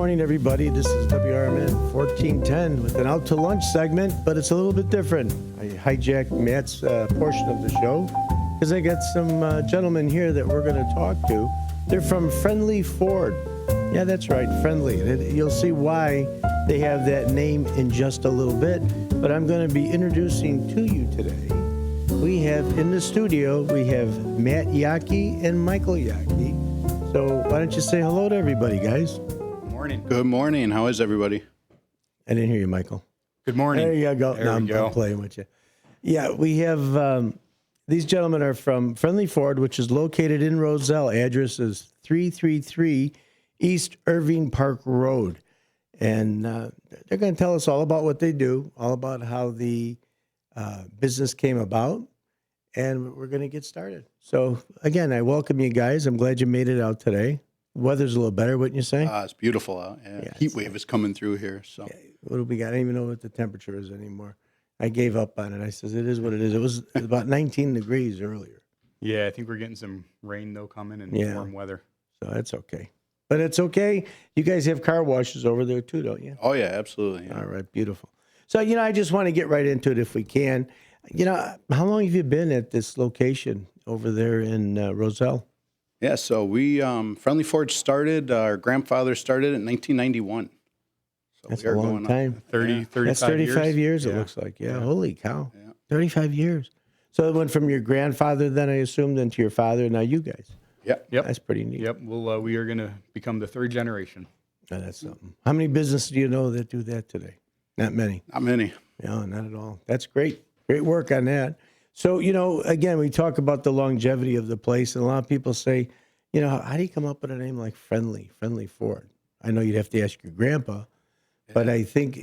morning, everybody. This is WRMN 1410 with an out to lunch segment, but it's a little bit different. I hijacked Matt's portion of the show because I got some gentlemen here that we're going to talk to. They're from Friendly Ford. Yeah, that's right, Friendly. You'll see why they have that name in just a little bit, but I'm going to be introducing to you today. We have in the studio, we have Matt Yaki and Michael Yaki. So why don't you say hello to everybody, guys? Morning. Good morning. How is everybody? I didn't hear you, Michael. Good morning. There you go. Now I'm playing with you. Yeah, we have these gentlemen are from Friendly Ford, which is located in Roselle. Address is 333 East Irving Park Road. And they're going to tell us all about what they do, all about how the business came about, and we're going to get started. So, again, I welcome you guys. I'm glad you made it out today. Weather's a little better, wouldn't you say? It's beautiful out. Yeah, heat wave is coming through here. So, yeah, what do we got? I don't even know what the temperature is anymore. I gave up on it. I says, it is what it is. It was about 19 degrees earlier. Yeah, I think we're getting some rain, though, coming and warm weather. So that's okay. But it's okay. You guys have car washes over there, too, don't you? Oh, yeah, absolutely. Yeah. All right, beautiful. So, I just want to get right into it if we can. How long have you been at this location over there in Roselle? Yeah, so we, Friendly Ford started, our grandfather started in 1991. So That's we are a long going time. 35 That's 35 years, it looks like. Yeah, holy cow. Yeah. 35 years. So it went from your grandfather then, I assume, then to your father, now you guys. Yep. That's pretty neat. Yep. Well, we are going to become the third generation. Oh, that's something. How many businesses do you know that do that today? Not many. Not many. No, not at all. That's great. Great work on that. So, again, we talk about the longevity of the place, and a lot of people say, how do you come up with a name like Friendly Ford? I know you'd have to ask your grandpa, but I think,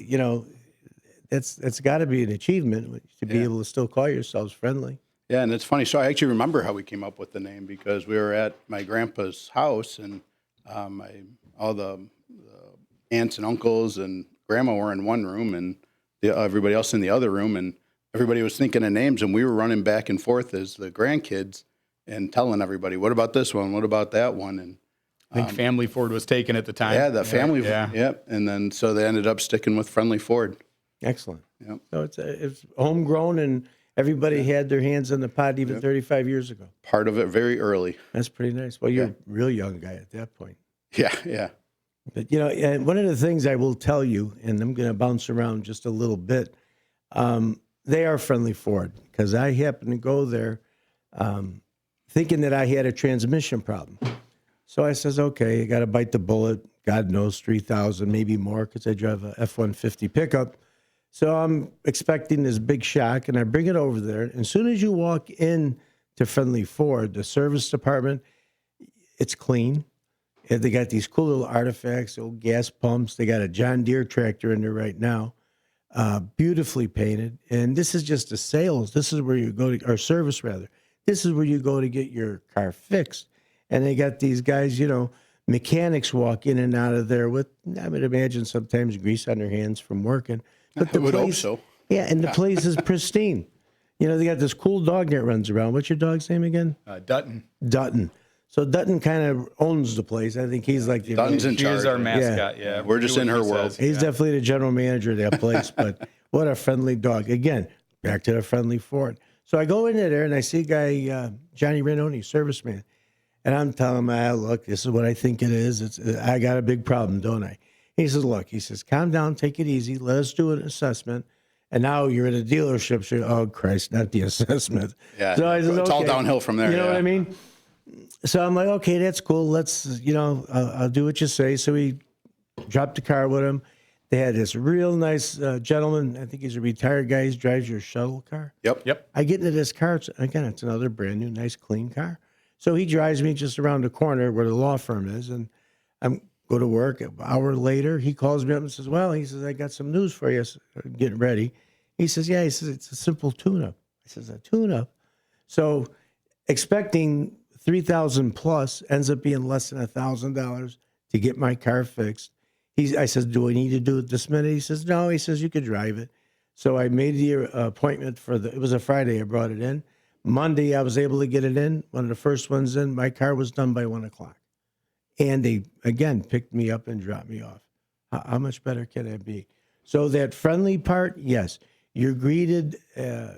that's got to be an achievement to be able to still call yourselves Friendly. Yeah, and it's funny. So I actually remember how we came up with the name because we were at my grandpa's house, and all the aunts and uncles and grandma were in one room, and everybody else in the other room, and everybody was thinking of names, and we were running back and forth as the grandkids and telling everybody, what about this one? What about that one? And I think Family Ford was taken at the time. Yeah, the family. Yeah. Yep. And then so they ended up sticking with Friendly Ford. Excellent. Yep. So it's homegrown, and everybody had their hands in the pot even 35 years ago. Part of it very early. That's pretty nice. Well, you're a real young guy at that point. Yeah. But, and one of the things I will tell you, and I'm going to bounce around just a little bit, they are Friendly Ford, because I happened to go there thinking that I had a transmission problem. So I says, okay, I got to bite the bullet. God knows, 3,000, maybe more, because I drive a F-150 pickup. So I'm expecting this big shock, and I bring it over there. And as soon as you walk in to Friendly Ford, the service department, it's clean. And they got these cool little artifacts, old gas pumps. They got a John Deere tractor in there right now. Beautifully painted. And this is just a sales. This is where you go to, or service rather. This is where you go to get your car fixed. And they got these guys, mechanics walk in and out of there with, I would imagine sometimes grease on their hands from working. But I would hope so. Yeah, and the place is pristine. They got this cool dog that runs around. What's your dog's name again? Dutton. So Dutton kind of owns the place. I think he's like the Dutton's in She charge. is our mascot, yeah. We're just in her world. He's definitely the general manager of that place, but what a friendly dog. Again, back to the Friendly Ford. So I go into there, and I see a guy, Johnny Renoni, serviceman, and I'm telling him, look, this is what I think it is. I got a big problem, don't I? He says, look, calm down, take it easy. Let us do an assessment. And now you're at a dealership. So, oh, Christ, not the assessment. Yeah, so I says, it's all downhill from there. You know what I mean? So I'm like, okay, that's cool. Let's, I'll do what you say. So we dropped the car with him. They had this real nice gentleman. I think he's a retired guy. He drives your shuttle car. Yep. I get into this car. It's another brand new, nice, clean car. So he drives me just around the corner where the law firm is. And I'm go to work. An hour later, he calls me up and says, I got some news for you. Getting ready. He says, it's a simple tune-up. I says, a tune-up? So expecting 3,000 plus ends up being less than $1,000 to get my car fixed. I said, do I need to do it this minute? He says, no. He says, you could drive it. So I made the appointment it was a Friday. I brought it in. Monday, I was able to get it in. One of the first ones in. My car was done by 1:00. And they, again, picked me up and dropped me off. How much better can it be? So that friendly part, yes, you're greeted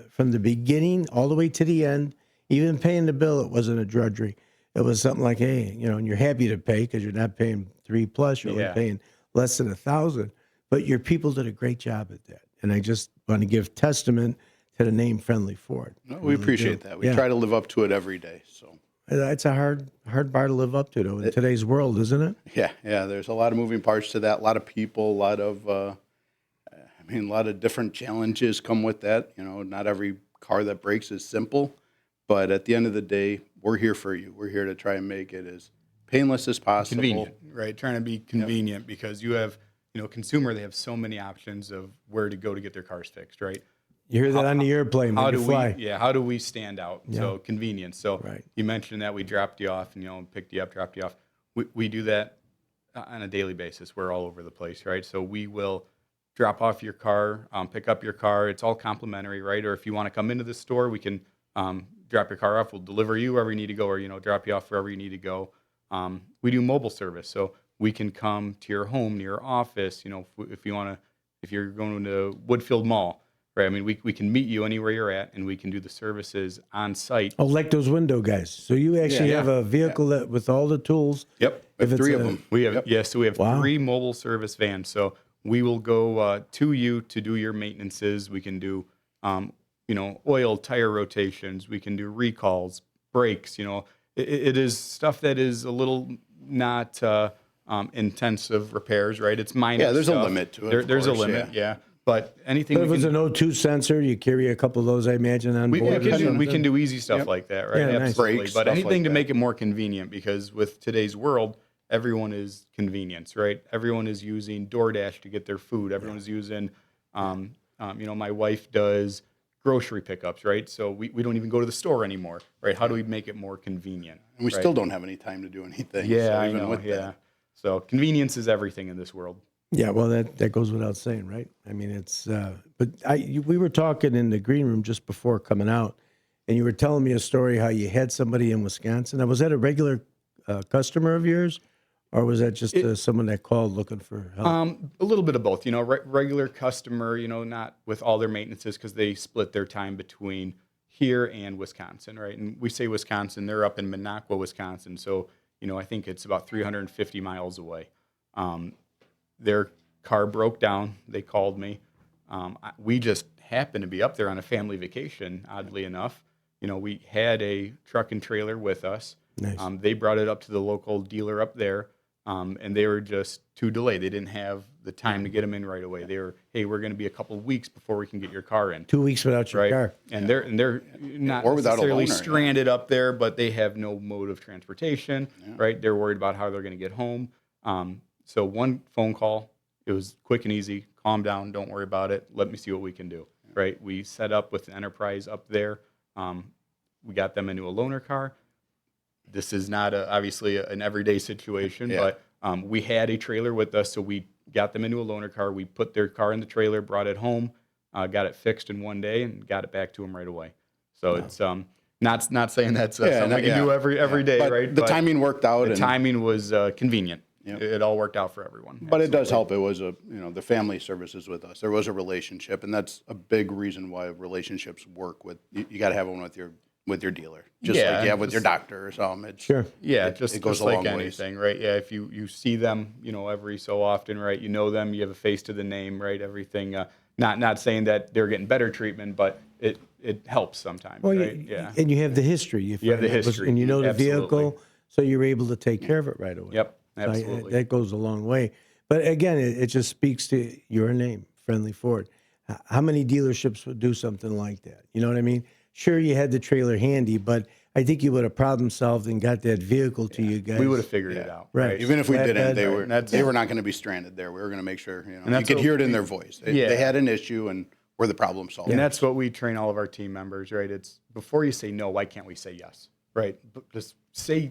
from the beginning all the way to the end. Even paying the bill, it wasn't a drudgery. It was something like, hey, and you're happy to pay because you're not paying $3+, you're only paying less than $1,000. But your people did a great job at that, and I just want to give testament to the name Friendly Ford. No, we appreciate that. We try to live up to it every day. So it's a hard bar to live up to, though, in today's world, isn't it? yeah. There's a lot of moving parts to that. A lot of people, a lot of, a lot of different challenges come with that. Not every car that breaks is simple, but at the end of the day, we're here for you. We're here to try and make it as painless as possible. Convenient, right? Trying to be convenient because you have, consumer, they have so many options of where to go to get their cars fixed, right? You hear that on the airplane when you fly. How do we stand out? So convenience. So Right. you mentioned that we dropped you off and, picked you up, dropped you off. We do that on a daily basis. We're all over the place, right? So we will drop off your car, pick up your car. It's all complimentary, right? Or if you want to come into the store, we can drop your car off. We'll deliver you wherever you need to go, or drop you off wherever you need to go. We do mobile service, so we can come to your home, to your office. If you want to, if you're going to Woodfield Mall, right? I mean, we can meet you anywhere you're at, and we can do the services on site. Oh, like those window guys. So you actually have a vehicle that with all the tools. Yep, If it's 3 of them. We have so we have Wow. 3 mobile service vans. So we will go to you to do your maintenances. We can do oil, tire rotations. We can do recalls, brakes. It is stuff that is a little not intensive repairs, right? It's minor. Yeah, there's a stuff. limit to it, of There's course, a limit, yeah. But anything But if it's an O2 sensor, you carry a couple of those, I imagine, on we board. can do easy stuff like that, right? Yeah, nice. Absolutely. Brakes, But stuff anything like to that. make it more convenient, because with today's world, everyone is convenience, right? Everyone is using DoorDash to get their food. Everyone is using, my wife does grocery pickups, right? So we don't even go to the store anymore, right? How do we make it more convenient? And we right? still don't have any time to do anything. Yeah, so I even know. with Yeah. that. So convenience is everything in this world. Yeah, well, that goes without saying, right? I mean, it's. But we were talking in the green room just before coming out, and you were telling me a story how you had somebody in Wisconsin. Now, was that a regular customer of yours, or was that just someone that called looking for help? A little bit of both, regular customer, not with all their maintenances, because they split their time between here and Wisconsin, right? And we say Wisconsin, they're up in Minocqua, Wisconsin. So, I think it's about 350 miles away. Their car broke down. They called me. We just happened to be up there on a family vacation, oddly enough. We had a truck and trailer with us. Nice. They brought it up to the local dealer up there, and they were just too delayed. They didn't have the time to get them in right away. They were, hey, we're going to be a couple of weeks before we can get your car in. 2 weeks without your Right, car. and they're not Or without a necessarily loaner, yeah. stranded up there, but they have no mode of transportation. Right, they're worried about how they're going to get home. So one phone call, it was quick and easy. Calm down, don't worry about it. Let me see what we can do. Right, we set up with an enterprise up there. We got them into a loaner car. This is not obviously an everyday situation, but we had a trailer with us, so we got them into a loaner car. We put their car in the trailer, brought it home, got it fixed in one day, and got it back to them right away. So it's not saying that's something we can do every day, But right? the But timing worked out. the timing was convenient. Yep. It all worked out for everyone. But it does help. It was the family services with us. There was a relationship, and that's a big reason why relationships work. You got to have one with your dealer, just like you have with your doctor or something. Sure. Yeah, it just goes a like long anything, right? Yeah, if you see them, every so often, right? You know them, you have a face to the name, right? Everything. Not saying that they're getting better treatment, but it helps sometimes, Well, right? yeah. And you have the history. You have the find out history. and you know the Absolutely. vehicle, so you're able to take care of it right away. Yep, So absolutely. that goes a long way. But again, it just speaks to your name, Friendly Ford. How many dealerships would do something like that? You know what I mean? Sure, you had the trailer handy, but I think you would have problem solved and got that vehicle to you guys. We would have figured it out, Right. right? Even if we Flatbed, didn't, they right. were not going to be stranded there. We were going to make sure you that's could what hear it in their voice. Yeah. They had an issue, and we're the problem solver. And that's what we train all of our team members, right? It's before you say no, why can't we say yes, right? But just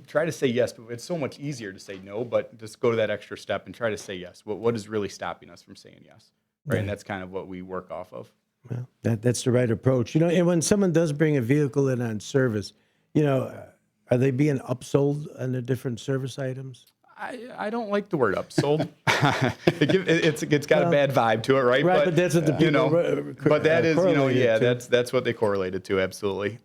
try to say yes. But it's so much easier to say no, but just go to that extra step and try to say yes. What is really stopping us from saying yes, right? And that's kind of what we work off of. Well, that's the right approach. And when someone does bring a vehicle in on service, are they being upsold on the different service items? I don't like the word upsold. It's got a bad vibe to it, right? Right, but that's what the people but that is, correlated to. that's what they correlated to, absolutely.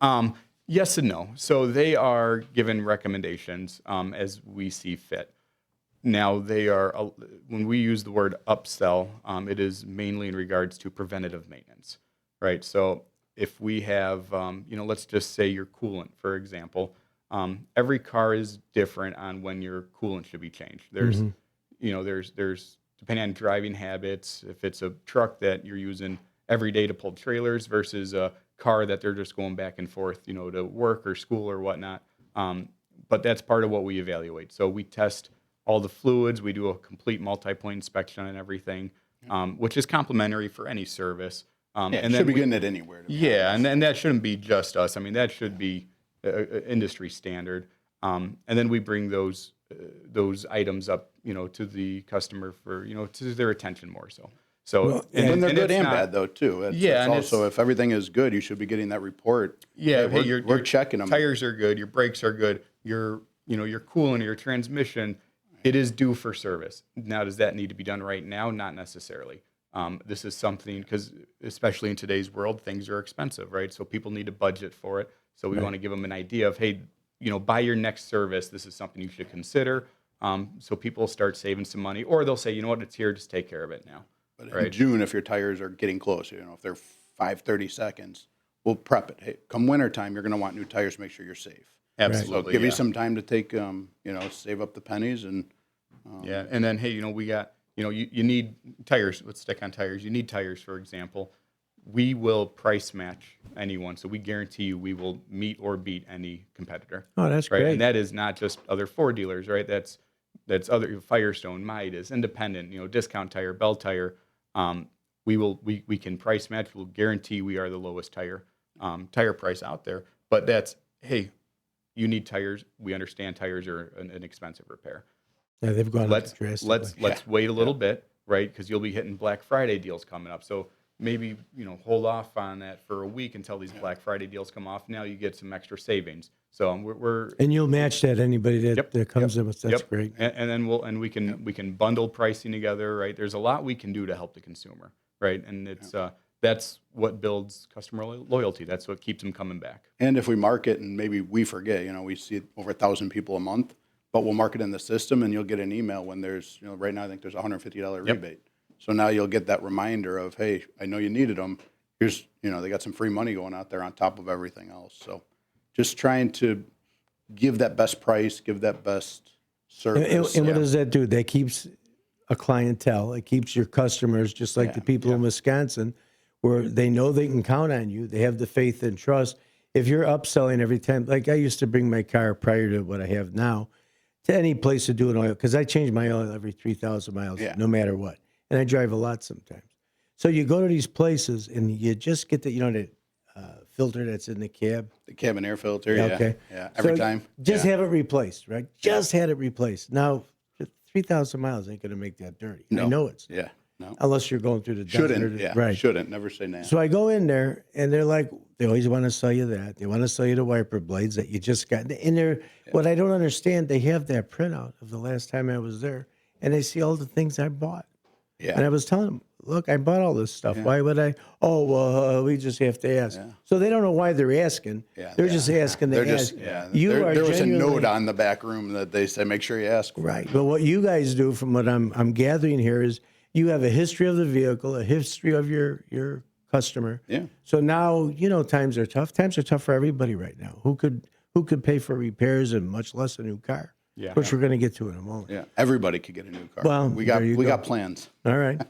Yes and no. So they are given recommendations as we see fit. Now they are, when we use the word upsell, it is mainly in regards to preventative maintenance, right? So if we have, let's just say your coolant, for example. Every car is different on when your coolant should be changed. There's, there's depending on driving habits. If it's a truck that you're using every day to pull trailers versus a car that they're just going back and forth, to work or school or whatnot. But that's part of what we evaluate. So we test all the fluids. We do a complete multi-point inspection on everything, which is complimentary for any service. And then should be getting it anywhere. And that shouldn't be just us. I mean, that should be industry standard, and then we bring those items up, to the customer for, to their attention more so. So and they're good and bad though too. It's also if everything is good, you should be getting that report. Yeah, hey, we're checking them. Tires are good, your brakes are good, your your coolant, your transmission, it is due for service. Now, does that need to be done right now? Not necessarily. This is something because especially in today's world, things are expensive, right? So people need to budget for it. So we want to give them an idea of, hey, by your next service, this is something you should consider. So people start saving some money, or they'll say, you know what, it's here, just take care of it now. But in June, if your tires are getting close, if they're 5:30 seconds, we'll prep it. Hey, come wintertime, you're going to want new tires to make sure you're safe. Absolutely. So give you some time to take, save up the pennies and. And then, hey, we got, you need tires. Let's stick on tires. You need tires, for example. We will price match anyone. So we guarantee you we will meet or beat any competitor. Oh, that's right. great. And that is not just other Ford dealers, right? That's other Firestone, Midas, Independent, Discount Tire, Bell Tire. We can price match. We'll guarantee we are the lowest tire price out there. But that's, hey, you need tires. We understand tires are an expensive repair. Yeah, they've gone up drastically. Let's wait a little bit, right? Because you'll be hitting Black Friday deals coming up. So maybe hold off on that for a week until these Black Friday deals come off. Now you get some extra savings. So we're and you'll match that anybody that comes in with. That's great. And then we can bundle pricing together, right? There's a lot we can do to help the consumer, right? And it's that's what builds customer loyalty. That's what keeps them coming back. And if we market and maybe we forget, we see over 1,000 people a month, but we'll mark it in the system and you'll get an email when there's, right now I think there's a $150 rebate. So now you'll get that reminder of, hey, I know you needed them. Here's, they got some free money going out there on top of everything else. So just trying to give that best price, give that best service. And what does that do? That keeps a clientele. It keeps your customers, just like the people in Wisconsin, where they know they can count on you. They have the faith and trust. If you're upselling every time, like I used to bring my car prior to what I have now to any place to do an oil, because I change my oil every 3,000 miles, no matter what. And I drive a lot sometimes. So you go to these places and you just get the, filter that's in the cab. The cabin air filter, Okay. Yeah, every time. Just have it replaced, right? Just had it replaced. Now, 3,000 miles ain't going to make that dirty. No. I know it's. Yeah, no. Unless you're going through the desert. Shouldn't, Right. Shouldn't, never say that. So I go in there, and they're like, they always want to sell you that. They want to sell you the wiper blades that you just got. And they're, what I don't understand, they have that printout of the last time I was there, and they see all the things I bought. Yeah. And I was telling them, look, I bought all this stuff. Why would I? Oh, well, we just have to ask. So they don't know why they're asking. They're just asking to ask. There was a note on the back room that they said, make sure you ask for. Right. But what you guys do, from what I'm gathering here, is you have a history of the vehicle, a history of your customer. Yeah. So now, times are tough. Times are tough for everybody right now. Who could pay for repairs and much less a new car? Yeah. Which we're going to get to in a moment. Yeah. Everybody could get a new car. Well, we got plans. All right.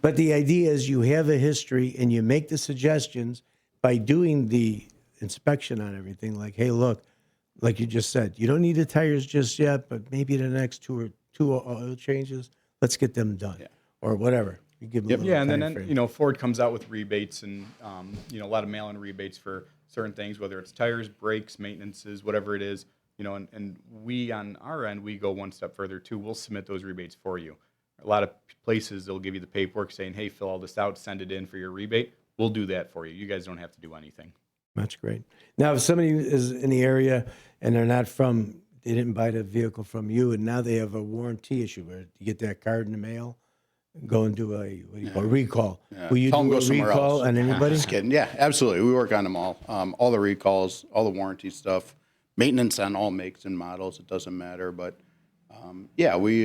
But the idea is you have a history and you make the suggestions by doing the inspection on everything. Like, hey, look, like you just said, you don't need the tires just yet, but maybe the next two oil changes, let's get them done or whatever. You give them a little and time then frame. Ford comes out with rebates and a lot of mail-in rebates for certain things, whether it's tires, brakes, maintenances, whatever it is. And we on our end, we go one step further too. We'll submit those rebates for you. A lot of places, they'll give you the paperwork saying, hey, fill all this out, send it in for your rebate. We'll do that for you. You guys don't have to do anything. That's great. Now, if somebody is in the area and they're not from they didn't buy the vehicle from you, and now they have a warranty issue where you get that card in the mail, go and do a recall. Yeah. Will you Tell 'em do go a somewhere recall else. on anybody? Just kidding. Yeah, absolutely. We work on them all the recalls, all the warranty stuff, maintenance on all makes and models. It doesn't matter. But yeah, we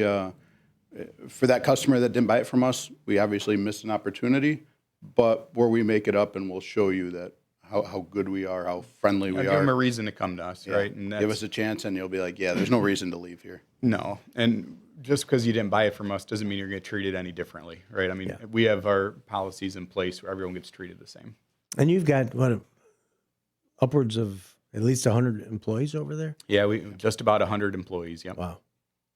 for that customer that didn't buy it from us, we obviously missed an opportunity. But where we make it up, and we'll show you that how good we are, how friendly we Give are. them a reason to come to us, right? And Give us a chance, and you'll be like, yeah, there's no reason to leave here. no, and just because you didn't buy it from us doesn't mean you're going to treat it any differently, right? I mean, we have our policies in place where everyone gets treated the same. And you've got upwards of at least 100 employees over there. Yeah, we just about 100 employees. Yep. Wow,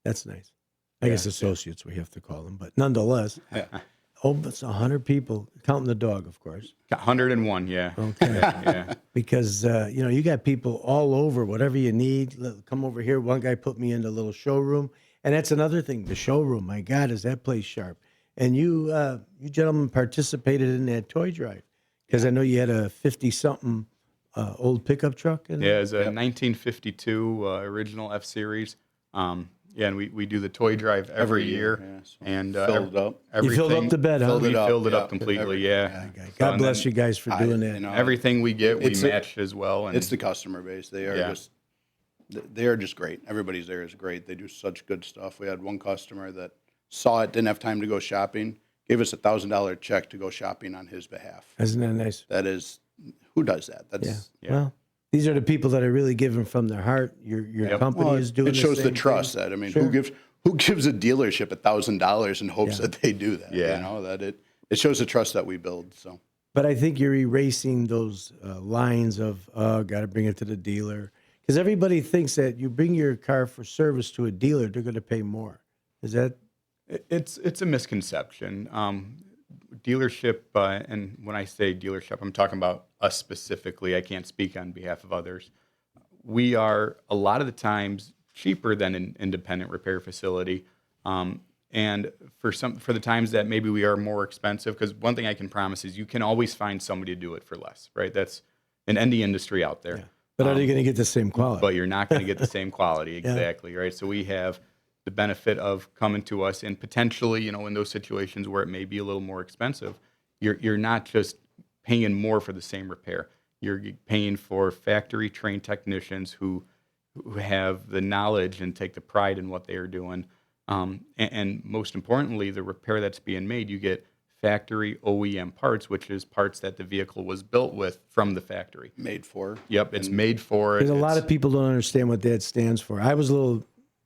that's nice. I guess associates we have to call them, but nonetheless, it's 100 people, counting the dog, of course. 101, yeah. Okay. Yeah. Because you got people all over. Whatever you need, come over here. One guy put me in the little showroom, and that's another thing. The showroom, my God, is that place sharp? And you gentlemen participated in that toy drive because I know you had a 50-something old pickup truck. Yeah, it's a 1952 original F Series. Yeah, and we do the toy drive every year. Yeah, so And filled it up. You filled up the bed, huh? We filled it yeah. up completely, yeah. God bless you guys for doing that. You know, Everything we get, we It's a- match as well. And it's the customer base. They are just great. Everybody's there is great. They do such good stuff. We had one customer that saw it, didn't have time to go shopping, gave us $1,000 check to go shopping on his behalf. Isn't that nice? That is, who does that? That's Well, these are the people that are really giving from their heart. Your company is doing. it shows the same trust thing. that, I mean, Sure. who gives a dealership $1,000 in hopes that they do that? Yeah. You know, that it shows the trust that we build. So But I think you're erasing those lines of, got to bring it to the dealer. Because everybody thinks that you bring your car for service to a dealer, they're going to pay more. Is that? It's a misconception. Dealership, and when I say dealership, I'm talking about us specifically. I can't speak on behalf of others. We are a lot of the times cheaper than an independent repair facility, and for the times that maybe we are more expensive. Because one thing I can promise is you can always find somebody to do it for less. Right? That's in any industry out there. Yeah. But are they going to get the same quality? But you're not going to get the same quality. Exactly, right? So we have the benefit of coming to us and potentially, in those situations where it may be a little more expensive, you're not just paying more for the same repair. You're paying for factory trained technicians who have the knowledge and take the pride in what they are doing. And most importantly, the repair that's being made, you get factory OEM parts, which is parts that the vehicle was built with from the factory. made for. Yep, it's made for it. Because a lot of people don't understand what that stands for. I was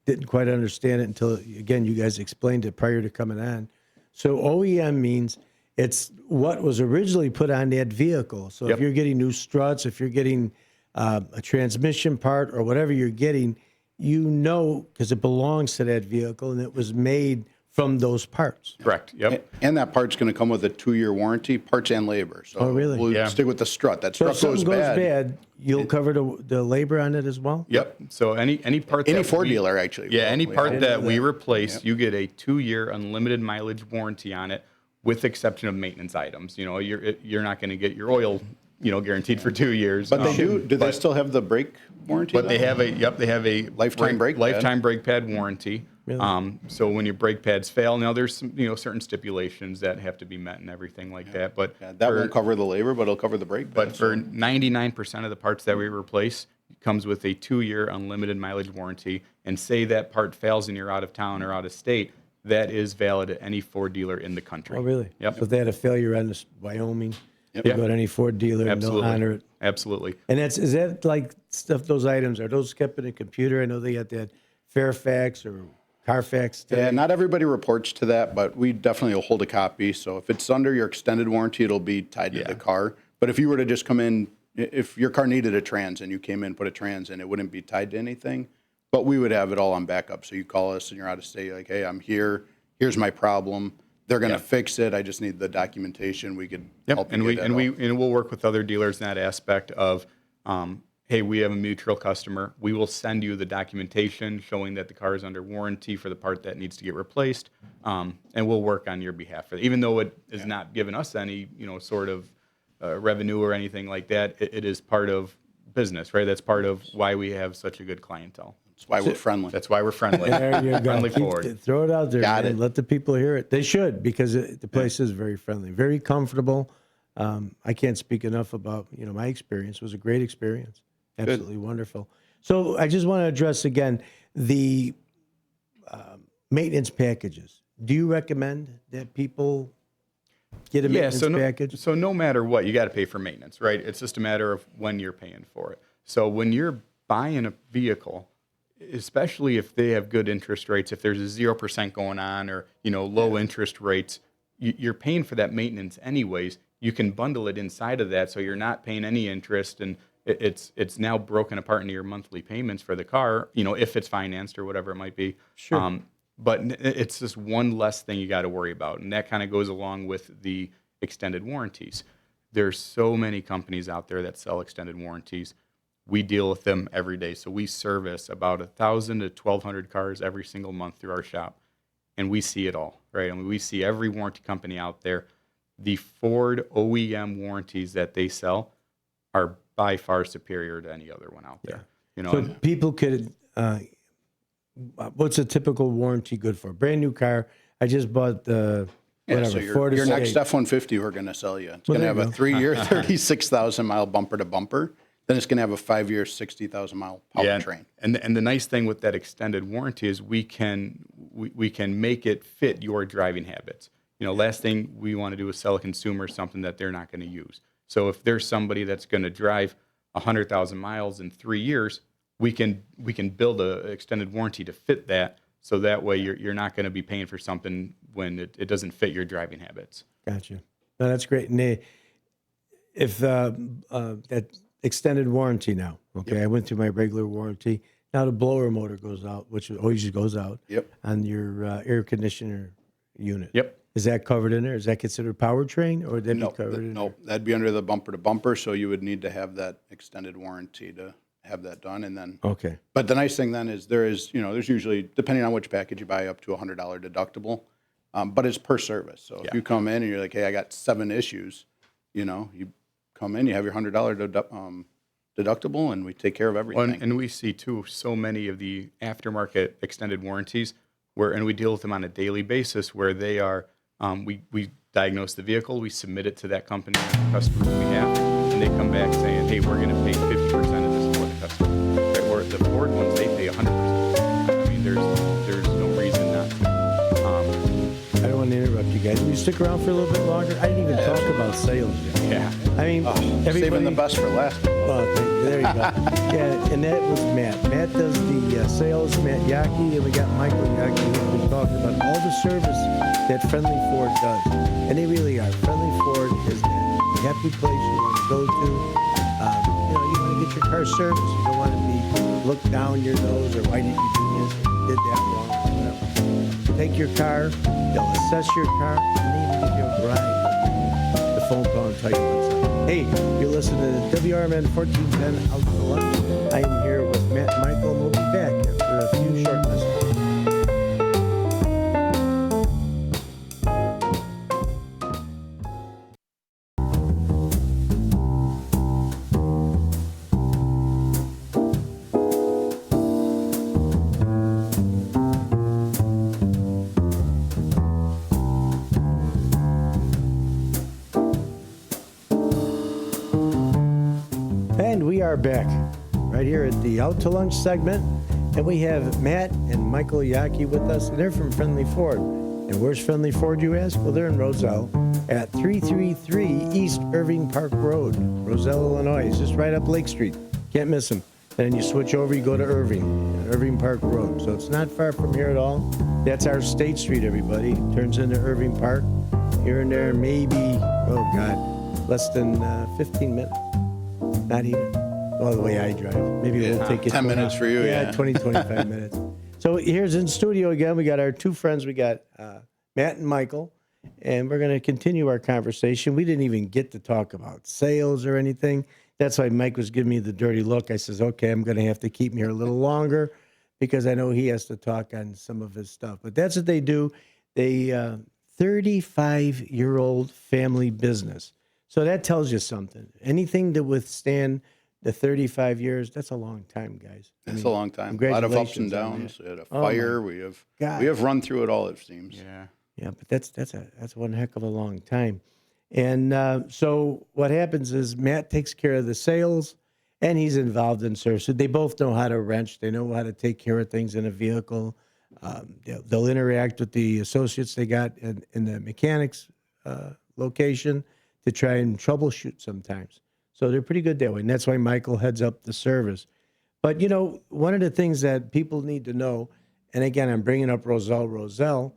didn't quite understand it until, again, you guys explained it prior to coming on. So OEM means it's what was originally put on that vehicle. So if you're getting new struts, if you're getting a transmission part or whatever you're getting, because it belongs to that vehicle and it was made from those parts. Correct. Yep. And that part's going to come with a 2-year warranty, parts and labor. So Oh, really? we'll stick with the strut. That So strut if something goes bad, you'll cover the labor on it as well? Yep. So any part Any that Ford dealer actually. Yeah, will. any part didn't that know we that. replace, you get a 2-year unlimited mileage warranty on it, with the exception of maintenance items. You're not going to get your oil, guaranteed for 2 years. But they do. Do they still have the brake warranty? But they though? have a Lifetime brake pad. lifetime brake pad warranty. Really? So when your brake pads fail, now there's some certain stipulations that have to be met and everything like that. But Yeah, that won't cover the labor, but it'll cover the brake pad. But for 99% of the parts that we replace, it comes with a 2-year unlimited mileage warranty. And say that part fails and you're out of town or out of state, that is valid at any Ford dealer in the country. Oh, really? Yep. So if they had a failure on this Wyoming, you Yeah. go to any Ford dealer and they'll Absolutely. honor it. Absolutely. And is that like stuff, those items, are those kept in a computer? I know they got that Fairfax or Carfax. Yeah, not everybody reports to that, but we definitely will hold a copy. So if it's under your extended warranty, it'll be tied to the car. But if you were to just come in, if your car needed a trans and you came in, put a trans in, it wouldn't be tied to anything. But we would have it all on backup. So you call us and you're out of state, like, hey, I'm here. Here's my problem. They're going to fix it. I just need the documentation. We could help And you get we'll work with other dealers in that aspect of, hey, we have a mutual customer. We will send you the documentation showing that the car is under warranty for the part that needs to get replaced, and we'll work on your behalf for that. Even though it is not giving us any, sort of revenue or anything like that, it is part of business, right? That's part of why we have such a good clientele. That's why we're friendly. That's why we're friendly. There you go. Friendly Ford. Throw it out there, Got man. it. Let the people hear it. They should, because the place is very friendly, very comfortable. I can't speak enough about, my experience. It was a great experience. Absolutely wonderful. So I just want to address again the maintenance packages. Do you recommend that people get a maintenance package? So no matter what, you got to pay for maintenance, right? It's just a matter of when you're paying for it. So when you're buying a vehicle, especially if they have good interest rates, if there's a 0% going on or, low interest rates, you're paying for that maintenance anyways. You can bundle it inside of that so you're not paying any interest, and it's now broken apart into your monthly payments for the car, if it's financed or whatever it might be. Sure. But it's just one less thing you got to worry about. And that kind of goes along with the extended warranties. There's so many companies out there that sell extended warranties. We deal with them every day. So we service about 1,000 to 1,200 cars every single month through our shop. And we see it all, right? I mean, we see every warranty company out there. The Ford OEM warranties that they sell are by far superior to any other one out there. So people could, what's a typical warranty good for? Brand new car. I just bought the So your next F-150 we're going to sell you. It's going to have a 3-year, 36,000-mile bumper to bumper. Then it's going to have a 5-year, 60,000-mile powertrain. And the nice thing with that extended warranty is we can make it fit your driving habits. Last thing we want to do is sell a consumer something that they're not going to use. So if there's somebody that's going to drive 100,000 miles in 3 years, we can build an extended warranty to fit that. So that way you're not going to be paying for something when it doesn't fit your driving habits. Gotcha. No, that's great. And if that extended warranty now, okay, I went through my regular warranty. Now the blower motor goes out, which always goes out on your air conditioner unit. Yep. Is that covered in there? Is that considered powertrain, or would that be covered in there? No, that'd be under the bumper to bumper. So you would need to have that extended warranty to have that done, and then. Okay. But the nice thing then is there's usually, depending on which package you buy, up to $100 deductible, but it's per service. So if you come in and you're like, hey, I got 7 issues, you come in, you have your $100 deductible, and we take care of everything. And we see too so many of the aftermarket extended warranties and we deal with them on a daily basis where they are. We diagnose the vehicle, we submit it to that company and the customers we have, and they come back saying, hey, we're going to pay 50% of this for the customer. Or the Ford ones, they pay 100%. I mean, there's no reason not to. I don't want to interrupt you guys. Will you stick around for a little bit longer? I didn't even talk about sales yet. Yeah. I mean, everybody. Saving the best for last. Well, there you go. Yeah, and that was Matt. Matt does the sales, Matt Yaki, and we got Michael Yaki who's been talking about all the service that Friendly Ford does. And they really are. Friendly Ford is that happy place you want to go to. You want to get your car serviced. You don't want to be looked down your nose or why did you do this or did that wrong or whatever. Take your car, they'll assess your car, and they even give you a ride. The phone call and tell you what's up. Hey, you're listening to WRMN 1410 Out to Lunch. I am here with Matt and Michael, and we'll be back after a few short messages. And we are back right here at the Out to Lunch segment. And we have Matt and Michael Yaki with us, and they're from Friendly Ford. And where's Friendly Ford, you ask? Well, they're in Roselle at 333 East Irving Park Road, Roselle, Illinois. It's just right up Lake Street. Can't miss them. And then you switch over, you go to Irving Park Road. So it's not far from here at all. That's our State Street, everybody. Turns into Irving Park. Here and there, maybe, less than 15 minutes. Not even. Well, the way I drive. Maybe we'll take it 10 minutes for you, yeah. 20, 25 minutes. So here's in studio again. We got our two friends. We got Matt and Michael, and we're going to continue our conversation. We didn't even get to talk about sales or anything. That's why Mike was giving me the dirty look. I says, okay, I'm going to have to keep him here a little longer because I know he has to talk on some of his stuff. But that's what they do. They 35-year-old family business. So that tells you something. Anything to withstand the 35 years, that's a long time, guys. It's a long time. A lot of ups and congratulations on downs. that. We had a Oh, my fire. We God. have run through it all, it seems. Yeah. Yeah, but that's one heck of a long time. And so what happens is Matt takes care of the sales, and he's involved in service. So they both know how to wrench. They know how to take care of things in a vehicle. They'll interact with the associates they got in the mechanics location to try and troubleshoot sometimes. So they're pretty good that way. And that's why Michael heads up the service. But, one of the things that people need to know, and again, I'm bringing up Roselle,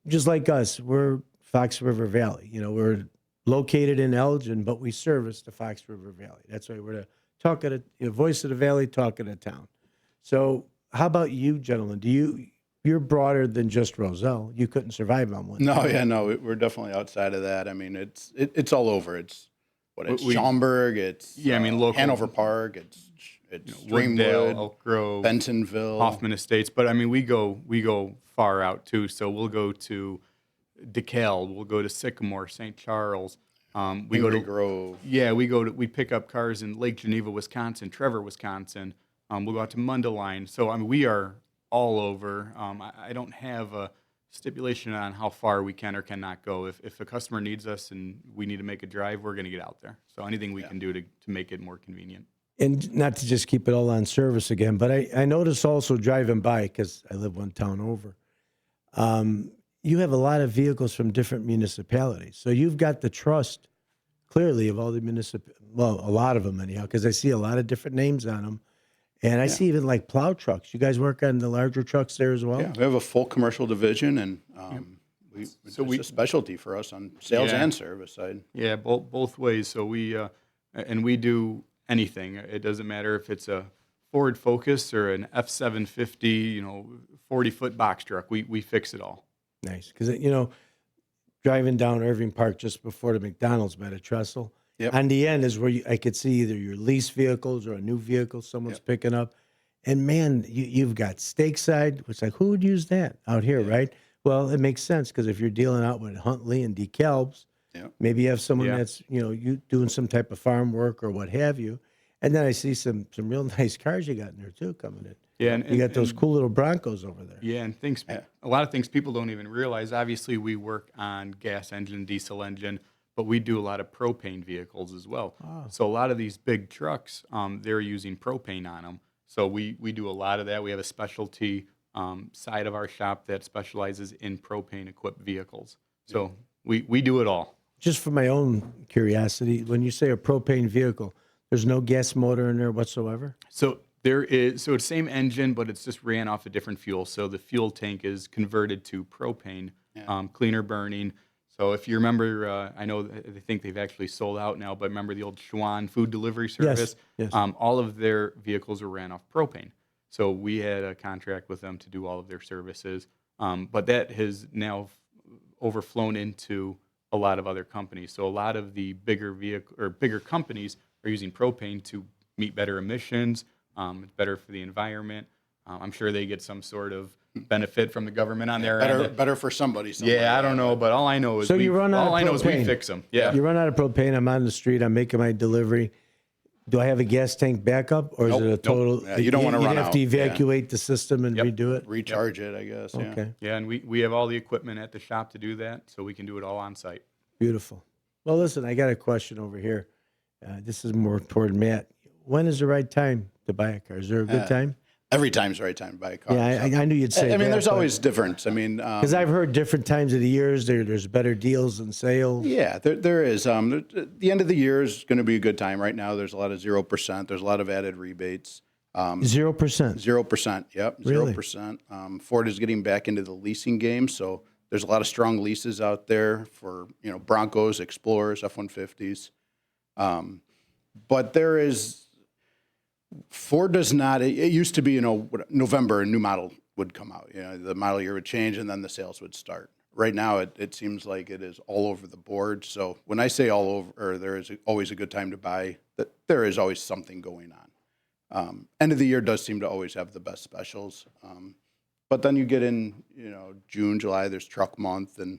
just like us, we're Fox River Valley. We're located in Elgin, but we service the Fox River Valley. That's why we're the voice of the valley, talk of the town. So how about you, gentlemen? You're broader than just Roselle. You couldn't survive on one. No, yeah, no, we're definitely outside of that. I mean, it's all over. It's Schaumburg. It's local Hanover Park. It's Bloomingdale, Streamwood, Elk Grove, Bentonville, Hoffman Estates. But I mean, we go far out too. So we'll go to DeKalb, we'll go to Sycamore, St. Charles. We go to Grove. Yeah, we pick up cars in Lake Geneva, Wisconsin, Trevor, Wisconsin. We'll go out to Mundelein. So I mean, we are all over. I don't have a stipulation on how far we can or cannot go. If a customer needs us and we need to make a drive, we're going to get out there. So anything we can do to make it more convenient. And not to just keep it all on service again, but I notice also driving by, because I live one town over, you have a lot of vehicles from different municipalities. So you've got the trust, clearly, of all the well, a lot of them anyhow, because I see a lot of different names on them. And I see even like plow trucks. You guys work on the larger trucks there as well? Yeah, we have a full commercial division, and it's a specialty for us on sales and service side. Yeah, both ways. So we do anything. It doesn't matter if it's a Ford Focus or an F-750, 40-foot box truck. We fix it all. Nice. Because, driving down Irving Park just before the McDonald's by the trestle, on the end is where I could see either your lease vehicles or a new vehicle someone's picking up. And, man, you've got Steakside, which, like, who would use that out here, right? Well, it makes sense, because if you're dealing out with Huntley and DeKalb's, maybe you have someone that's, you doing some type of farm work or what have you. And then I see some real nice cars you got in there, too, coming in. Yeah, you got those cool little Broncos over there. Yeah, and a lot of things people don't even realize. Obviously, we work on gas engine, diesel engine, but we do a lot of propane vehicles as well. Oh. So a lot of these big trucks, they're using propane on them. So we do a lot of that. We have a specialty side of our shop that specializes in propane-equipped vehicles. So we do it all. Just for my own curiosity, when you say a propane vehicle, there's no gas motor in there whatsoever? So it's the same engine, but it's just ran off a different fuel. So the fuel tank is converted to propane, cleaner burning. So if you remember, I know they think they've actually sold out now, but remember the old Schwan food delivery service? Yes. All of their vehicles were ran off propane. So we had a contract with them to do all of their services. But that has now overflown into a lot of other companies. So a lot of the bigger companies are using propane to meet better emissions. It's better for the environment. I'm sure they get some sort of benefit from the government on their end. Better for somebody. Yeah, I don't know, but all I know is you run out of propane. We fix them. Yeah, you run out of propane. I'm on the street. I'm making my delivery. Do I have a gas tank backup, or is it a total? Nope. Yeah, you don't want to run out. You have to evacuate the system and redo it. Recharge it, I guess. Okay. Yeah, and we have all the equipment at the shop to do that, so we can do it all on site. Beautiful. Well, listen, I got a question over here. This is more toward Matt. When is the right time to buy a car? Is there a good time? Every time's the right time to buy a car. Yeah, I knew you'd say that. I mean, there's always difference. I mean, because I've heard different times of the years there's better deals and sales. Yeah, there is. The end of the year is going to be a good time. Right now, there's a lot of 0%. There's a lot of added rebates. 0%. 0%. Yep. Really? 0%. Ford is getting back into the leasing game, so there's a lot of strong leases out there for Broncos, Explorers, F-150s. But there is. Ford does not. It used to be, November a new model would come out. The model year would change, and then the sales would start. Right now, it seems like it is all over the board. So when I say all over, or there is always a good time to buy, that there is always something going on. End of the year does seem to always have the best specials. But then you get in, June, July. There's truck month, and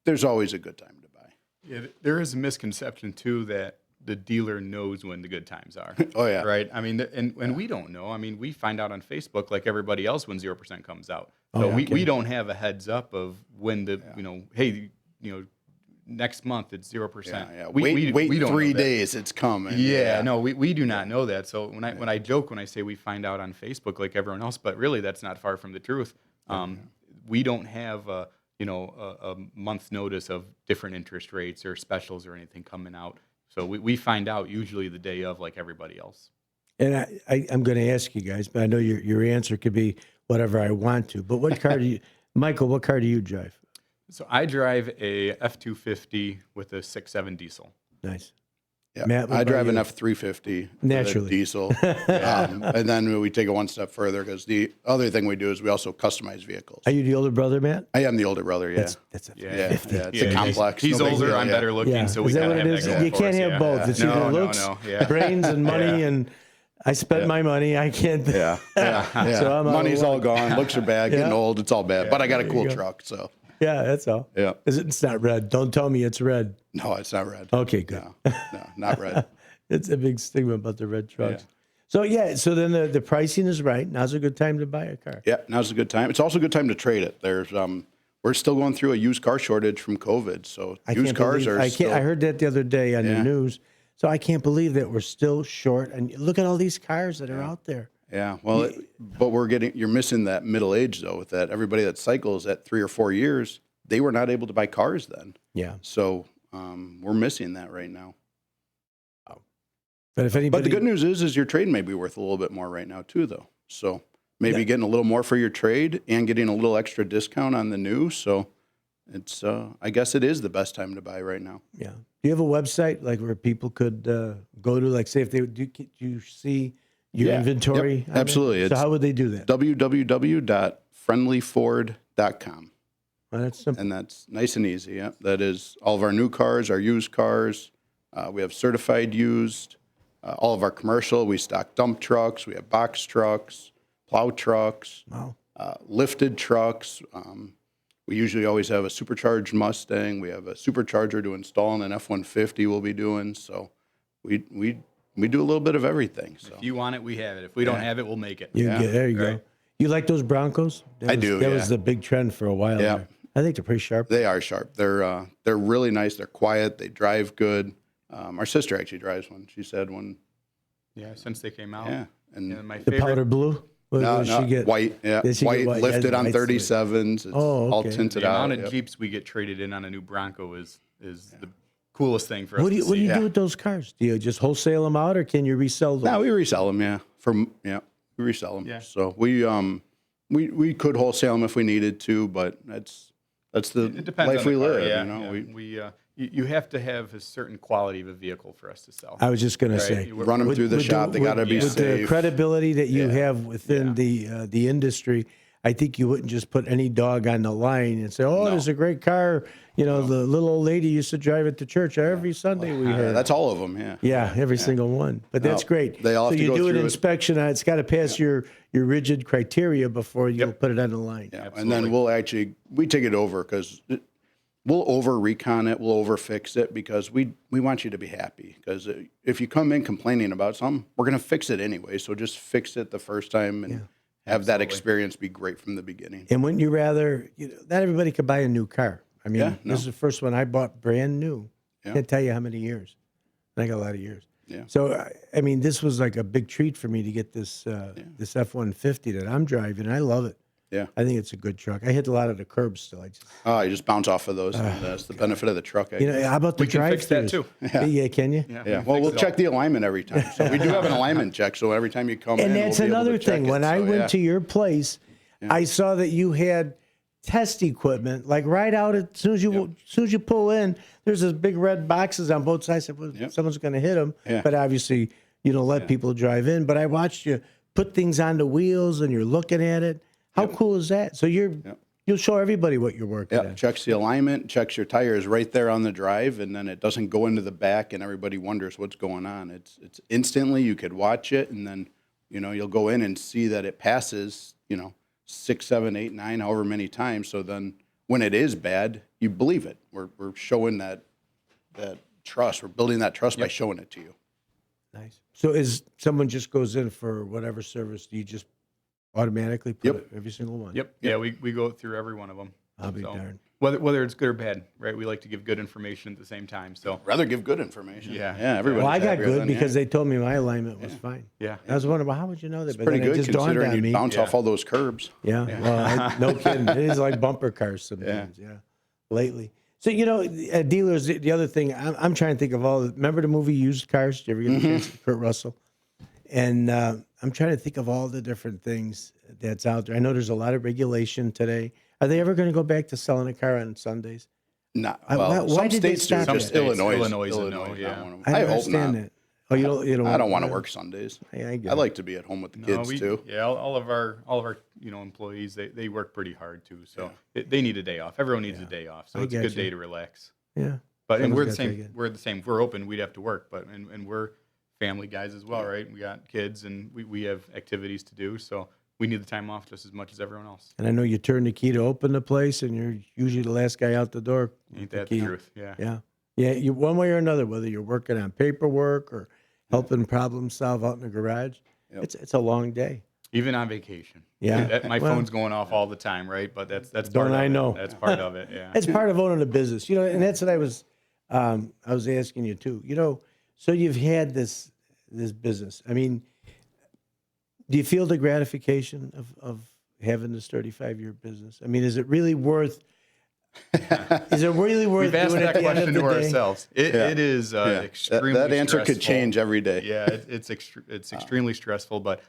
there's always a good time to buy. Yeah, there is a misconception too that the dealer knows when the good times are. Oh, yeah. Right. I mean, and we don't know. I mean, we find out on Facebook like everybody else when 0% comes out. So we don't have a heads up of when the hey, next month it's 0%. Yeah. We Wait don't know 3 that. days, it's coming. Yeah, no, we do not know that. So when I joke when I say we find out on Facebook like everyone else, but really that's not far from the truth. We don't have a month's notice of different interest rates or specials or anything coming out. So we find out usually the day of like everybody else. And I'm going to ask you guys, but I know your answer could be whatever I want to. But what car do you, Michael? What car do you drive? So I drive a F-250 with a 6.7 diesel. Nice. Yeah. Matt, what I about drive an you? F-350 Naturally. with a diesel. And then we take it one step further because the other thing we do is we also customize vehicles. Are you the older brother, Matt? I am the older brother, yeah. That's a Yeah, it's Yeah, a complex. He's no big older, deal, I'm yeah. better looking, so we is that gotta what have it that is? going You for can't us, have yeah. both. It's No, either no, looks, no, yeah. brains, and money, and I spent my money. I can't. Yeah. So I'm out of Money's all luck. gone. Looks are bad. Getting Yeah. old. It's all bad. But I got a cool go. truck, so Yeah, that's all. yeah. It's not red. Don't tell me it's red. No, it's not red. Okay, good. No, not red. It's a big stigma about the red trucks. Yeah. So then the pricing is right. Now's a good time to buy a car. Yeah, now's a good time. It's also a good time to trade it. There's we're still going through a used car shortage from COVID, so used cars are. I heard that the other day on the Yeah. news. So I can't believe that we're still short. And look at all these cars that are out there. Yeah, well, but you're missing that middle age though. With that, everybody that cycles at 3 or 4 years, they were not able to buy cars then. Yeah. So we're missing that right now. But if anybody, But the good news is your trade may be worth a little bit more right now too, though. So maybe getting a little more for your trade and getting a little extra discount on the new. So it's I guess it is the best time to buy right now. yeah. Do you have a website like where people could go to, like, say if they do you see your Yeah. inventory? Yep. on it? Absolutely. So It's how would they do that? www.friendlyford.com. Well, that's simple. And that's nice and easy. Yeah, that is all of our new cars, our used cars. We have certified used. All of our commercial. We stock dump trucks. We have box trucks, plow trucks, Wow. lifted trucks. We usually always have a supercharged Mustang. We have a supercharger to install in an F-150. We'll be doing so. We do a little bit of everything. So If you want it, we have it. If we don't have it, we'll make it. There you go. Right. You like those Broncos? I do, That yeah. was the big trend for a while. Yeah. There. I think they're pretty sharp. they are sharp. They're really nice. They're quiet. They drive good. Our sister actually drives one. She said one. Yeah, since they came out. Yeah, and Yeah, my The favorite. powder blue. What no, does she get? white. Yeah, Did she get white, white? lifted Yeah, on white's 37s. It's Oh, all okay. tinted The out. amount of Yep. Jeeps we get traded in on a new Bronco is the coolest thing for us What do to you see. do with those cars? Do you just wholesale them out, or can you resell them? No, we resell them. Yeah, we resell them. Yeah. So we could wholesale them if we needed to, but that's the It depends life on we the car, live. yeah, You know, yeah. You have to have a certain quality of a vehicle for us to sell. I was just going to Right. say. We're- run them through the shop. They got to be with safe. the credibility that you Yeah. have within the industry. I think you wouldn't just put any dog on the line and say, "Oh, there's a great car." You know, the little old lady used to drive it to church every Sunday. We heard. That's all of them. Yeah. Yeah, every single one. But that's great. they all have so to you go do an through it. inspection on it. It's got to pass your rigid criteria before you'll put it on the line. Yeah. And Absolutely. then we take it over because we'll over recon it, we'll over fix it because we want you to be happy. Because if you come in complaining about something, we're going to fix it anyway. So just fix it the first time and have that experience be great from the beginning. And wouldn't you rather, not everybody could buy a new car. I mean, Yeah, no. this is the first one I bought brand new. Yeah. Can't tell you how many years. I got a lot of years. Yeah. So, I mean, this was like a big treat for me to get this this F-150 that I'm driving, and I love it. Yeah. I think it's a good truck. I hit a lot of the curbs still. You just bounce off of those. And that's the benefit of the truck. How about the We can fix that drive-thrus? too. Yeah, can you? Yeah. Well, we'll check the alignment every time. So we do have an alignment check. So every time you come in, And that's we'll be able another to check thing. it. When I So, went yeah. to your place, I saw that you had test equipment, like right out as soon as you pull in. There's this big red boxes on both sides. I said, well, someone's going to hit them. Yeah. But obviously, you don't let people drive in. But I watched you put things on the wheels, and you're looking at it. How cool is that? So you'll show everybody what you're working Yeah, on. checks the alignment, checks your tires right there on the drive, and then it doesn't go into the back, and everybody wonders what's going on. It's instantly. You could watch it, and then you'll go in and see that it passes 6, 7, 8, 9, however many times. So then when it is bad, you believe it. We're showing that trust. We're building that trust by showing it to you. Nice. So is someone just goes in for whatever service, do you just automatically put it, every single one? Yep. Yeah, we go through every one of them. I'll be darned. Whether it's good or bad, right? We like to give good information at the same time. So Rather give good information. Yeah. Yeah. Everybody. Well, I got good because they told me my alignment was fine. yeah, I was wondering, well, how would you know that? But Pretty then it good just dawned considering on you me. bounce off all those curbs. Yeah, well, no kidding. It is like bumper cars sometimes, yeah. Lately. So, at dealers, the other thing, I'm trying to think of remember the movie Used Cars? Did you ever get a chance? Kurt Russell? And I'm trying to think of all the different things that's out there. I know there's a lot of regulation today. Are they ever going to go back to selling a car on Sundays? No. Why Well, did some they states do. stop that? Just Some states, Illinois. Illinois is a no, Illinois is yeah. not one of them. I I don't hope understand not. that. Oh, you don't. I don't want to work Sundays. I get I it. like to be at home with the kids too. Yeah, all of our employees they work pretty hard too. So they need a day off. Everyone needs a day off. So it's a good day to relax. Yeah. But and Someone's we're the gotta take same. it. We're the same. If we're open, we'd have to work. But and we're family guys as well, right? We got kids and we have activities to do. So we need the time off just as much as everyone else. And I know you turn the key to open the place, and you're usually the last guy out the door. Ain't with that key. the truth? Yeah. Yeah. Yeah, you one way or another, whether you're working on paperwork or helping problem solve out in the garage, it's a long day. Even on vacation. Yeah. My phone's going off all the time, right? But that's part Don't of I it. know? That's part of it. Yeah. It's part of owning a business, and that's what I was asking you too. So you've had this business. I mean, do you feel the gratification of having this 35-year business? I mean, is it really worth? Is it really worth We've asked doing it that at the end question of to the day? ourselves. It is extremely That answer could stressful. change every day. Yeah, it's extremely stressful, but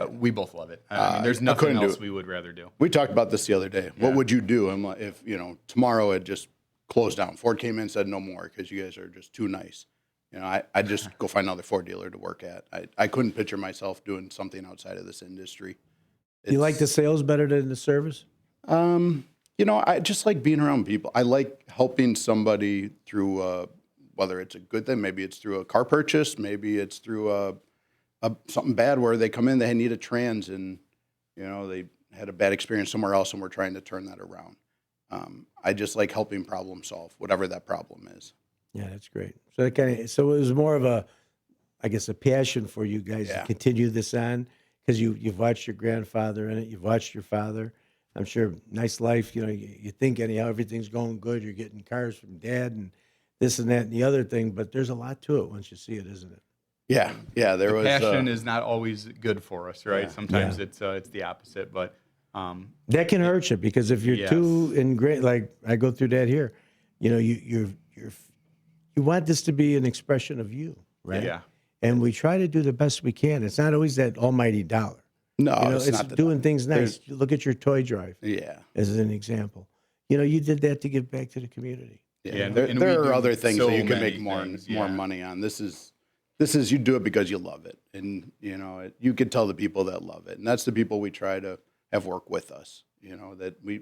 we both love it. I mean, there's I nothing couldn't do else it. we would rather do. We talked about this the other day. What would you do? I'm like, if tomorrow it just closed down. Ford came in and said no more because you guys are just too nice. I'd just go find another Ford dealer to work at. I couldn't picture myself doing something outside of this industry. You like the sales better than the service? I just like being around people. I like helping somebody through whether it's a good thing, maybe it's through a car purchase, maybe it's through something bad where they come in, they need a trans, and they had a bad experience somewhere else, and we're trying to turn that around. I just like helping problem solve whatever that problem is. Yeah, that's great. So it was more of a passion for you guys to continue this on because you've watched your grandfather in it, you've watched your father. I'm sure nice life. You think anyhow everything's going good. You're getting cars from dad and this and that and the other thing, but there's a lot to it once you see it, isn't it? Yeah. There was Passion is not always good for us, right? Yeah. Sometimes it's the opposite, but That can hurt you because if you're too ingrained, like I go through that here, you want this to be an expression of you, right? Yeah. And we try to do the best we can. It's not always that almighty dollar. no, It's not the doing things nice. Look at your toy drive Yeah. as an example. You did that to give back to the community. Yeah, and there we are do other things so that you can many make more things, more yeah. money on. This is you do it because you love it, and you could tell the people that love it, and that's the people we try to have work with us. That we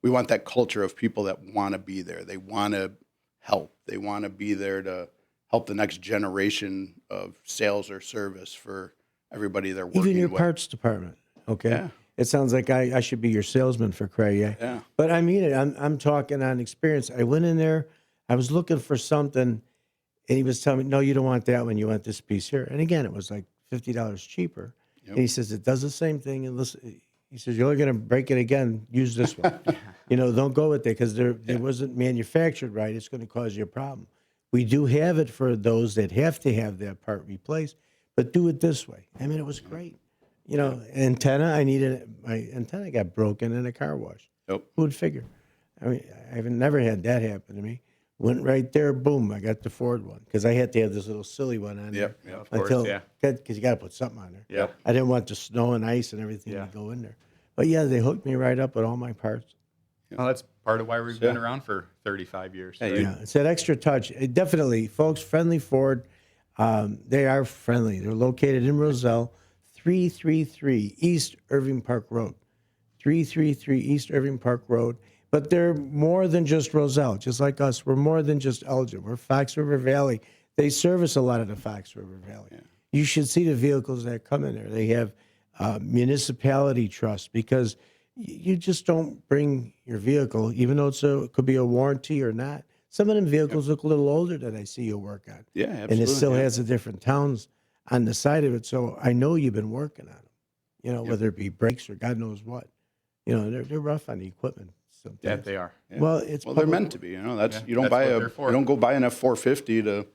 want that culture of people that want to be there. They want to help. They want to be there to help the next generation of sales or service for everybody they're working Even your with. parts department, okay? Yeah. It sounds like I should be your salesman for cray. Yeah. But I mean it. I'm talking on experience. I went in there. I was looking for something, and he was telling me, "No, you don't want that one. You want this piece here." And again, it was like $50 cheaper. Yep. And he says it does the same thing. And listen, he says you're only going to break it again. Use this one. Don't go with it because it wasn't manufactured right. It's going to cause you a problem. We do have it for those that have to have that part replaced, but do it this way. I mean, it was great. Antenna. My antenna got broken in a car wash. Yep. Who would figure? I mean, I've never had that happen to me. Went right there, boom! I got the Ford one because I had to have this little silly one on there. Yep. Of course, yeah. Because you got to put something on there. Yep. I didn't want the snow and ice and everything Yeah. to go in there. But yeah, they hooked me right up with all my parts. Well, that's part of why we've been around for 35 years. Hey, right? Yeah, it's that extra touch. Definitely, folks, Friendly Ford, they are friendly. They're located in Roselle, 333 East Irving Park Road. 333 East Irving Park Road. But they're more than just Roselle, just like us. We're more than just Elgin. We're Fox River Valley. They service a lot of the Fox River Valley. Yeah. You should see the vehicles that come in there. They have municipality trust because you just don't bring your vehicle, even though it could be a warranty or not. some of them vehicles look a little older that I see you work on. Yeah, And absolutely. it still yeah. has the different towns on the side of it. So I know you've been working on them, whether it be brakes or God knows what. They're rough on the equipment sometimes. That they are. Yeah. Well, it's they're public- meant to be. That's Yeah, you don't that's buy what a they're for. you don't go buy an F-450 to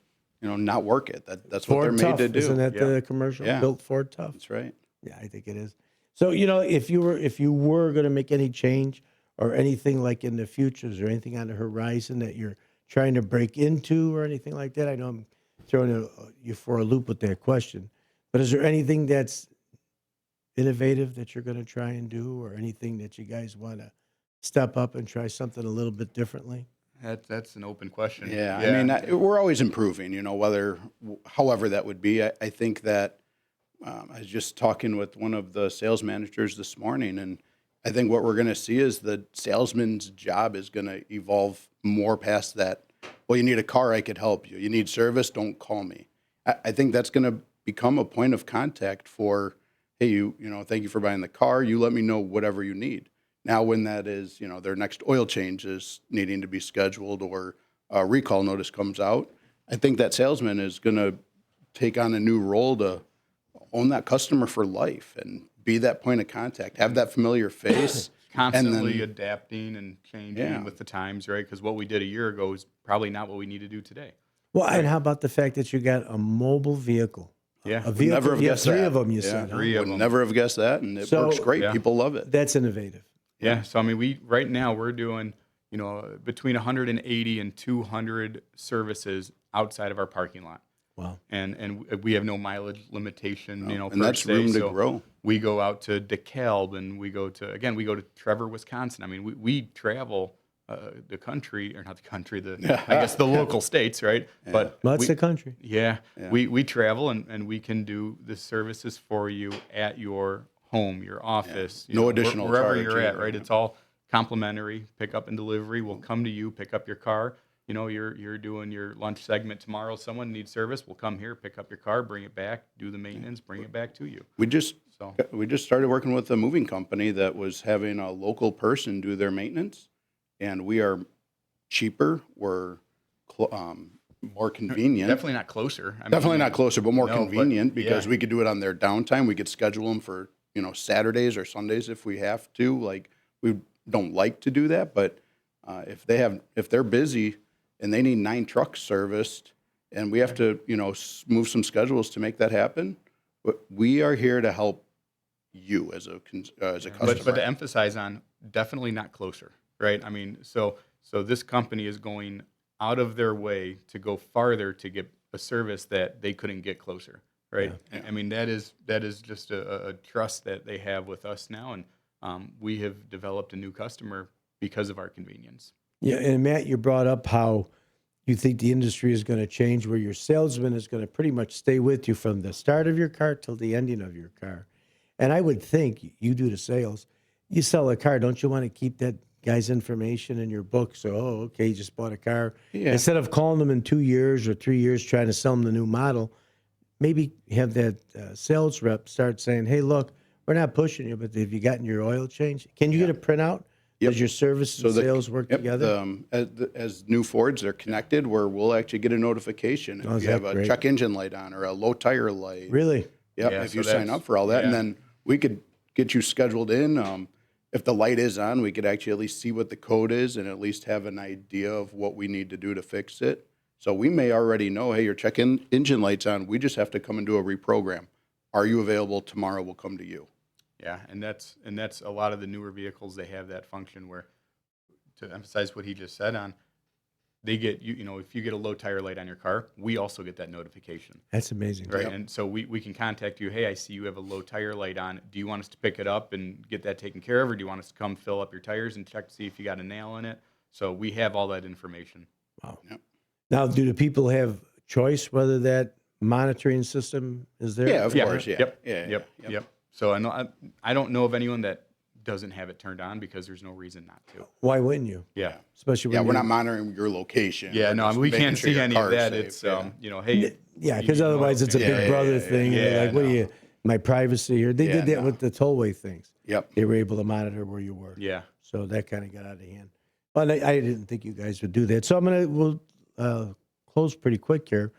not work it. That's what Ford they're made Tough, to do. isn't that Yeah. the commercial? Yeah. Built Ford Tough. That's right. Yeah, I think it is. So, if you were going to make any change or anything like in the future, is there anything on the horizon that you're trying to break into or anything like that? I know I'm throwing you for a loop with that question, but is there anything that's innovative that you're going to try and do, or anything that you guys want to step up and try something a little bit differently? That's an open question. Yeah, I mean, we're always improving. However that would be. I think that I was just talking with one of the sales managers this morning, and I think what we're going to see is the salesman's job is going to evolve more past that. Well, you need a car, I could help you. You need service, don't call me. I think that's going to become a point of contact for, hey, thank you for buying the car. You let me know whatever you need. Now, when that is, their next oil change is needing to be scheduled or a recall notice comes out, I think that salesman is going to take on a new role to own that customer for life and be that point of contact, have that familiar face. Constantly adapting and changing Yeah. with the times, right? Because what we did a year ago is probably not what we need to do today. Well, and how about the fact that you got a mobile vehicle? Yeah. A Would vehicle. never have You have guessed three that. of them, you Yeah. said. Huh? Three of Would them. never have guessed that, and it So- works great. Yeah. People love it. That's innovative. Yeah. So I mean, right now we're doing between 180 and 200 services outside of our parking lot, Wow. and we have no mileage limitation. and per that's se. room to So grow. We go out to DeKalb, and we go to Trevor, Wisconsin. I mean, we travel the country, or not the country, I guess the local states, right? But Well, that's the country. yeah. We travel and we can do the services for you at your home, your office, No additional wherever charge you're at, either, right? yeah. It's all complimentary, pickup and delivery. We'll come to you, pick up your car. You're doing your lunch segment tomorrow. Someone needs service. We'll come here, pick up your car, bring it back, do the maintenance, bring it back to you. We just So started working with a moving company that was having a local person do their maintenance, and we are cheaper. We're more convenient. definitely not closer. Definitely not closer, but more No, but convenient because yeah. we could do it on their downtime. We could schedule them for Saturdays or Sundays if we have to. Like, we don't like to do that, but if they're busy and they need 9 trucks serviced, and we have to move some schedules to make that happen, we are here to help you as a customer. But to emphasize on, definitely not closer, right? I mean, so this company is going out of their way to go farther to get a service that they couldn't get closer, right? Yeah. I mean, that is just a trust that they have with us now, and we have developed a new customer because of our convenience. Yeah, and Matt, you brought up how you think the industry is going to change, where your salesman is going to pretty much stay with you from the start of your car till the ending of your car. And I would think you do the sales. You sell a car, don't you want to keep that guy's information in your book? So, okay, you just bought a car. Yeah. Instead of calling them in 2 years or 3 years trying to sell them the new model, maybe have that sales rep start saying, hey, look, we're not pushing you, but have you gotten your oil change? Can you get a printout? Yep. Does your service and sales work together? As new Fords, they're connected where we'll actually get a notification if is you have that a great? check engine light on or a low tire light. Really? Yep, Yeah, if so you sign that's- up for all that, and yeah. then we could get you scheduled in. If the light is on, we could actually at least see what the code is and at least have an idea of what we need to do to fix it. So we may already know, hey, your check engine light's on. We just have to come and do a reprogram. Are you available tomorrow? We'll come to you. Yeah, and that's a lot of the newer vehicles. They have that function where, to emphasize what he just said on, they get if you get a low tire light on your car, we also get that notification, That's amazing. right? Yep. And so we can contact you. Hey, I see you have a low tire light on. Do you want us to pick it up and get that taken care of, or do you want us to come fill up your tires and check to see if you got a nail in it? So we have all that information. Wow. Yep. Now, do the people have choice whether that monitoring system is there? Yeah, of course. Yeah. Yep. Yeah. Yep. So I don't know of anyone that doesn't have it turned on because there's no reason not to. Why wouldn't you? Yeah. Especially Yeah, when we're you're- not monitoring your location. Yeah, We're no, I just mean, we making can't sure see your any of car's that. safe. It's Yeah. hey, Yeah, you because need otherwise oil it's a change. big Yeah, brother yeah, thing. yeah. and you're like, what Yeah, are no. you, my privacy here? They did Yeah, that no. with the tollway things. Yep. They were able to monitor where you were. Yeah. So that kind of got out of hand. Well, I didn't think you guys would do that. So we'll close pretty quick here.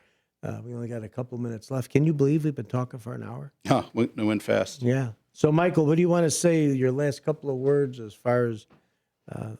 We only got a couple minutes left. Can you believe we've been talking for an hour? Huh, it went fast. Yeah. So, Michael, what do you want to say, your last couple of words as far as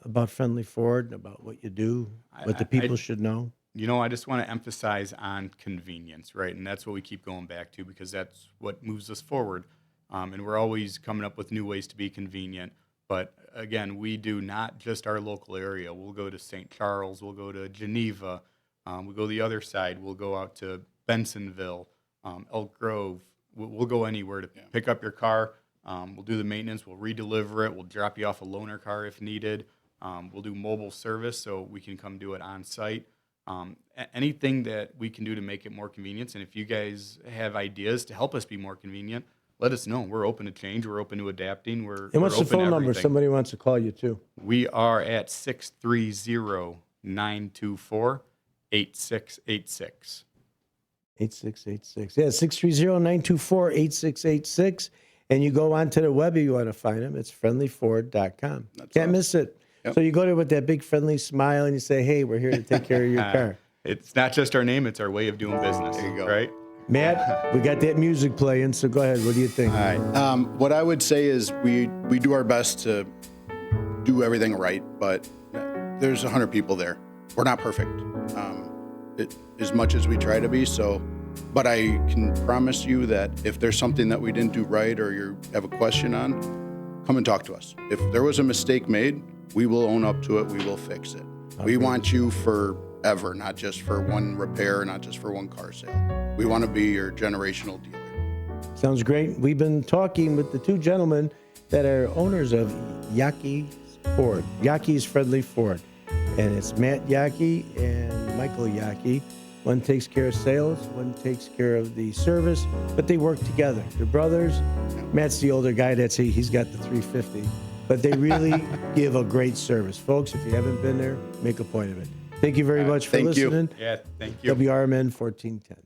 about Friendly Ford and about what you do, what the people should know? I just want to emphasize on convenience, right? And that's what we keep going back to because that's what moves us forward. And we're always coming up with new ways to be convenient. But again, we do not just our local area. We'll go to St. Charles, we'll go to Geneva, we'll go the other side, we'll go out to Bensonville, Elk Grove. We'll go anywhere to pick up your car. We'll do the maintenance, we'll redeliver it, we'll drop you off a loaner car if needed. We'll do mobile service so we can come do it on site. Anything that we can do to make it more convenient. And if you guys have ideas to help us be more convenient, let us know. We're open to change. We're open to adapting. And what's the phone number? Somebody wants to call you too. We are at 630-924-8686. 8686. Yeah, 630-924-8686. And you go onto the web if you want to find them. It's friendlyford.com. Can't miss it. Yep. So you go there with that big friendly smile and you say, hey, we're here to take care of your car. It's not just our name, it's our way of doing business. There you go. Right? Matt, we got that music playing, so go ahead. What do you think? All right. What I would say is we do our best to do everything right, but there's 100 people there. We're not perfect, as much as we try to be. So, but I can promise you that if there's something that we didn't do right or you have a question on, come and talk to us. If there was a mistake made, we will own up to it. We will fix it. Okay. We want you forever, not just for one repair, not just for one car sale. We want to be your generational dealer. Sounds great. We've been talking with the two gentlemen that are owners of Yackey's Ford, Yackey's Friendly Ford. And it's Matt Yackey and Michael Yackey. One takes care of sales, one takes care of the service, but they work together. They're brothers. Matt's the older guy. He's got the 350. But they really give a great service. Folks, if you haven't been there, make a point of it. Thank you very much for listening. Yeah, thank you. WRMN 1410.